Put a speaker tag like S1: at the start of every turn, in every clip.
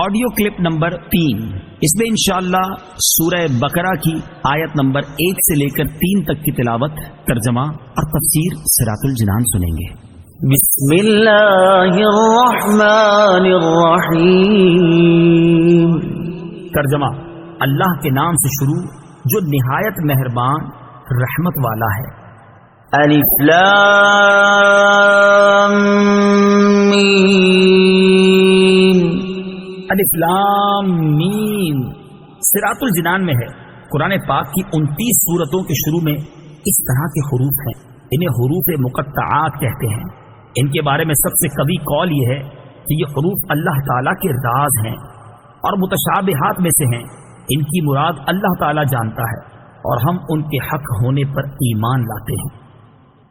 S1: Audio clip number 3، اس میں انشاءاللہ سورہ بقرہ کی آیت نمبر 1 سے لے کر 3 تک کی تلاوت، ترجمہ اور تفسیر صراط الجنان سنیں گے۔
S2: بسم اللہ الرحمن الرحیم۔
S1: ترجمہ: اللہ کے نام سے شروع جو نہایت مہربان رحمت والا ہے۔
S2: الف لام میم۔
S1: الف لام میم صراط الجنان میں ہے۔ قرآن پاک کی 29 سورتوں کے شروع میں اس طرح کے حروف ہیں، انہیں حروف مقطعات کہتے ہیں۔ ان کے بارے میں سب سے قوی قول یہ ہے کہ یہ حروف اللہ تعالیٰ کے راز ہیں اور متشابہات میں سے ہیں۔ ان کی مراد اللہ تعالیٰ جانتا ہے اور ہم ان کے حق ہونے پر ایمان لاتے ہیں۔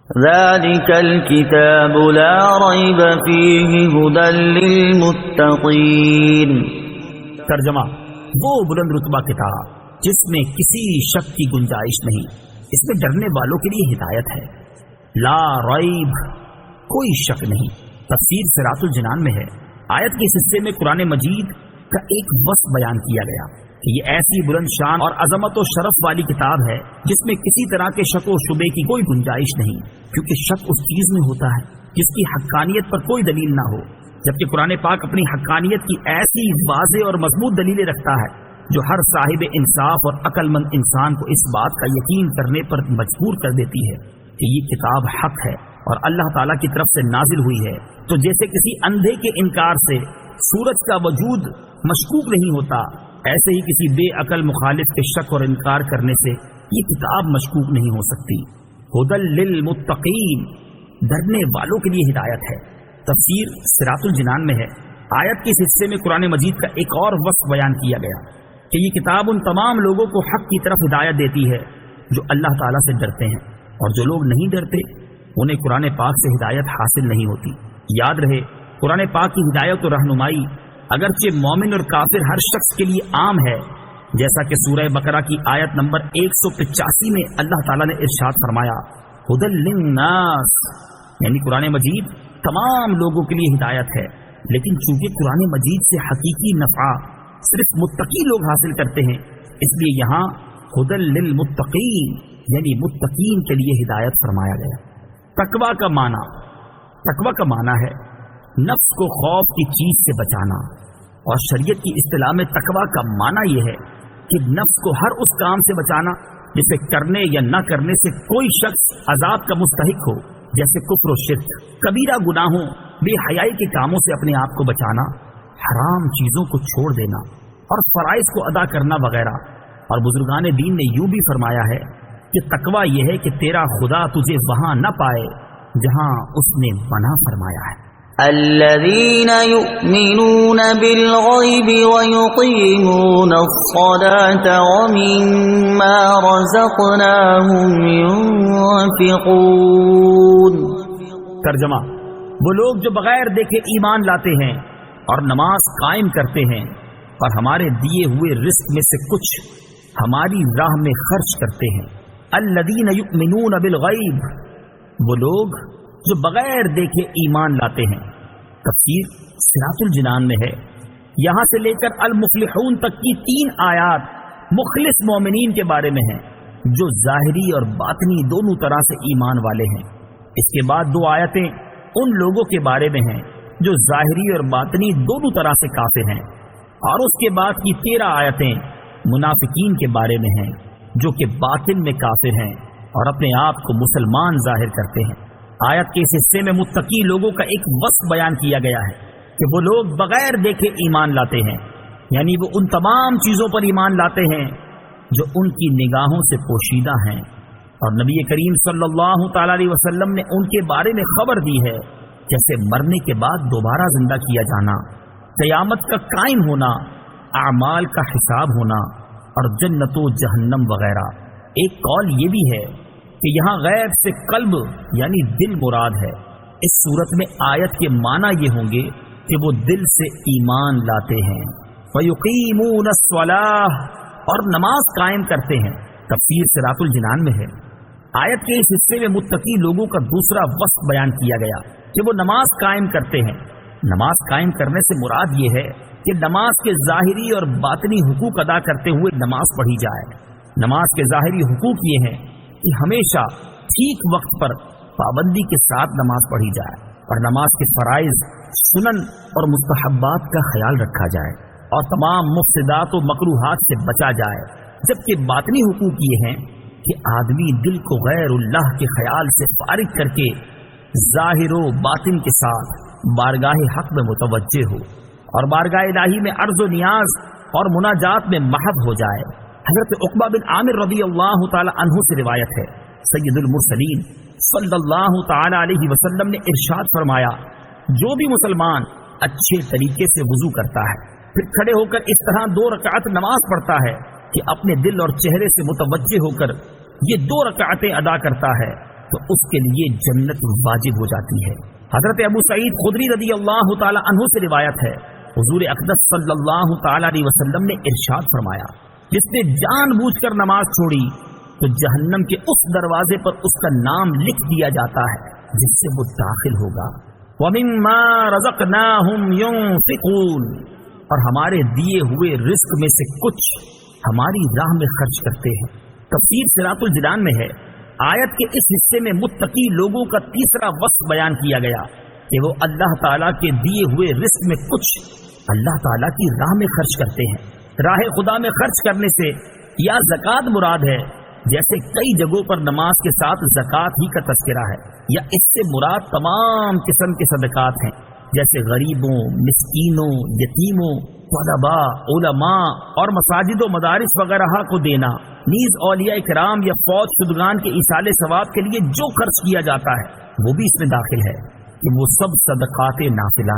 S2: ذالک الکتاب لا ریب فیہ ھدی للمتقین۔
S1: ترجمہ: وہ بلند رتبہ کتاب جس میں کسی شک کی گنجائش نہیں، اس میں ڈرنے والوں کے لیے ہدایت ہے۔ لا ریب، کوئی شک نہیں۔ تفسیر صراط الجنان میں ہے۔ آیت کے اس حصے میں قرآن مجید کا ایک وصف بیان کیا گیا کہ یہ ایسی بلند شان اور عظمت و شرف والی کتاب ہے جس میں کسی طرح کے شک و شبے کی کوئی گنجائش نہیں، کیونکہ شک اس چیز میں ہوتا ہے جس کی حقانیت پر کوئی دلیل نہ ہو، جبکہ قرآن پاک اپنی حقانیت کی ایسی واضح اور مضبوط دلیلیں رکھتا ہے جو ہر صاحب انصاف اور عقل مند انسان کو اس بات کا یقین کرنے پر مجبور کر دیتی ہے کہ یہ کتاب حق ہے اور اللہ تعالیٰ کی طرف سے نازل ہوئی ہے۔ تو جیسے کسی اندھے کے انکار سے سورج کا وجود مشکوک نہیں ہوتا، ایسے ہی کسی بے عقل مخالف کے شک اور انکار کرنے سے یہ کتاب مشکوک نہیں ہو سکتی۔ ھدی للمتقین، ڈرنے والوں کے لیے ہدایت ہے۔ تفسیر صراط الجنان میں ہے۔ آیت کے اس حصے میں قرآن مجید کا ایک اور وصف بیان کیا گیا کہ یہ کتاب ان تمام لوگوں کو حق کی طرف ہدایت دیتی ہے جو اللہ تعالیٰ سے ڈرتے ہیں، اور جو لوگ نہیں ڈرتے انہیں قرآن پاک سے ہدایت حاصل نہیں ہوتی۔ یاد رہے، قرآن پاک کی ہدایت و رہنمائی اگرچہ مومن اور کافر ہر شخص کے لیے عام ہے، جیسا کہ سورہ بقرہ کی آیت نمبر 185 میں اللہ تعالیٰ نے ارشاد فرمایا، ھدی للناس، یعنی قرآن مجید تمام لوگوں کے لیے ہدایت ہے۔ لیکن چونکہ قرآن مجید سے حقیقی نفع صرف متقی لوگ حاصل کرتے ہیں، اس لیے یہاں ھدی للمتقین یعنی متقین کے لیے ہدایت فرمایا گیا۔ تقویٰ کا معنی ہے نفس کو خوف کی چیز سے بچانا، اور شریعت کی اصطلاح میں تقویٰ کا معنی یہ ہے کہ نفس کو ہر اس کام سے بچانا جسے کرنے یا نہ کرنے سے کوئی شخص عذاب کا مستحق ہو، جیسے کفر و شرک، کبیرہ گناہوں، بے حیائی کے کاموں سے اپنے آپ کو بچانا، حرام چیزوں کو چھوڑ دینا اور فرائض کو ادا کرنا وغیرہ۔ اور بزرگان دین نے یوں بھی فرمایا ہے کہ تقویٰ یہ ہے کہ تیرا خدا تجھے وہاں نہ پائے جہاں اس نے منع فرمایا ہے۔
S2: الذين يؤمنون بالغيب ويقيمون الصلاة ومما رزقناهم ينفقون۔
S1: ترجمہ: وہ لوگ جو بغیر دیکھے ایمان لاتے ہیں اور نماز قائم کرتے ہیں اور ہمارے دیے ہوئے رزق میں سے کچھ ہماری راہ میں خرچ کرتے ہیں۔ الذین یؤمنون بالغیب، وہ لوگ جو بغیر دیکھے ایمان لاتے ہیں۔ تفسیر صراط الجنان میں ہے۔ یہاں سے لے کر المفلحون تک کی 3 آیات مخلص مومنین کے بارے میں ہیں جو ظاہری اور باطنی دونوں طرح سے ایمان والے ہیں۔ اس کے بعد 2 آیتیں ان لوگوں کے بارے میں ہیں جو ظاہری اور باطنی دونوں طرح سے کافر ہیں، اور اس کے بعد کی 13 آیتیں منافقین کے بارے میں ہیں جو کہ باطن میں کافر ہیں اور اپنے آپ کو مسلمان ظاہر کرتے ہیں۔ آیت کے اس حصے میں متقی لوگوں کا ایک وصف بیان کیا گیا ہے کہ وہ لوگ بغیر دیکھے ایمان لاتے ہیں، یعنی وہ ان تمام چیزوں پر ایمان لاتے ہیں جو ان کی نگاہوں سے پوشیدہ ہیں، اور نبی کریم صلی اللہ تعالی علیہ وسلم نے ان کے بارے میں خبر دی ہے، جیسے مرنے کے بعد دوبارہ زندہ کیا جانا، قیامت کا قائم ہونا، اعمال کا حساب ہونا اور جنت و جہنم وغیرہ۔ ایک قول یہ بھی ہے کہ یہاں غیب سے قلب یعنی دل مراد ہے۔ اس صورت میں آیت کے معنی یہ ہوں گے کہ وہ دل سے ایمان لاتے ہیں۔ وَيُقِيمُونَ الصَّلَاةَ، اور نماز قائم کرتے ہیں۔ تفسیر صراط الجنان میں ہے۔ آیت کے اس حصے میں متقی لوگوں کا دوسرا وصف بیان کیا گیا کہ وہ نماز قائم کرتے ہیں۔ نماز قائم کرنے سے مراد یہ ہے کہ نماز کے ظاہری اور باطنی حقوق ادا کرتے ہوئے نماز پڑھی جائے۔ نماز کے ظاہری حقوق یہ ہیں کہ ہمیشہ ٹھیک وقت پر پابندی کے ساتھ نماز پڑھی جائے اور نماز کے فرائض، سنن اور مستحبات کا خیال رکھا جائے اور تمام مفسدات و مکروہات سے بچا جائے۔ جبکہ باطنی حقوق یہ ہیں کہ آدمی دل کو غیر اللہ کے خیال سے فارغ کر کے ظاہر و باطن کے ساتھ بارگاہ حق میں متوجہ ہو اور بارگاہ الہی میں عرض و نیاز اور مناجات میں محو ہو جائے۔ حضرت عقبہ بن عامر رضی اللہ تعالی عنہ سے روایت ہے، سید المرسلین صلی اللہ تعالی علیہ وسلم نے ارشاد فرمایا، جو بھی مسلمان اچھے طریقے سے وضو کرتا ہے پھر کھڑے ہو کر اس طرح 2 رکعت نماز پڑھتا ہے کہ اپنے دل اور چہرے سے متوجہ ہو کر یہ 2 رکعتیں ادا کرتا ہے تو اس کے لیے جنت واجب ہو جاتی ہے۔ حضرت ابو سعید خدری رضی اللہ تعالی عنہ سے روایت ہے، حضور اقدس صلی اللہ تعالی علیہ وسلم نے ارشاد فرمایا، جس نے جان بوجھ کر نماز چھوڑی تو جہنم کے اس دروازے پر اس کا نام لکھ دیا جاتا ہے جس سے وہ داخل ہوگا۔ وَمِمَّا رَزَقْنَاهُمْ يُنْفِقُونَ، اور ہمارے دیے ہوئے رزق میں سے کچھ ہماری راہ میں خرچ کرتے ہیں۔ تفسیر صراط الجنان میں ہے، آیت کے اس حصے میں متقی لوگوں کا تیسرا وصف بیان کیا گیا کہ وہ اللہ تعالیٰ کے دیے ہوئے رزق میں کچھ اللہ تعالیٰ کی راہ میں خرچ کرتے ہیں۔ راہ خدا میں خرچ کرنے سے یا زکوٰۃ مراد ہے، جیسے کئی جگہوں پر نماز کے ساتھ زکوٰۃ ہی کا تذکرہ ہے، یا اس سے مراد تمام قسم کے صدقات ہیں، جیسے غریبوں، مسکینوں، یتیموں، طلباء، علماء اور مساجد و مدارس وغیرہ کو دینا، نیز اولیاء کرام یا فوت شدگان کے ایصال ثواب کے لیے جو خرچ کیا جاتا ہے وہ بھی اس میں داخل ہے کہ وہ سب صدقات نافلہ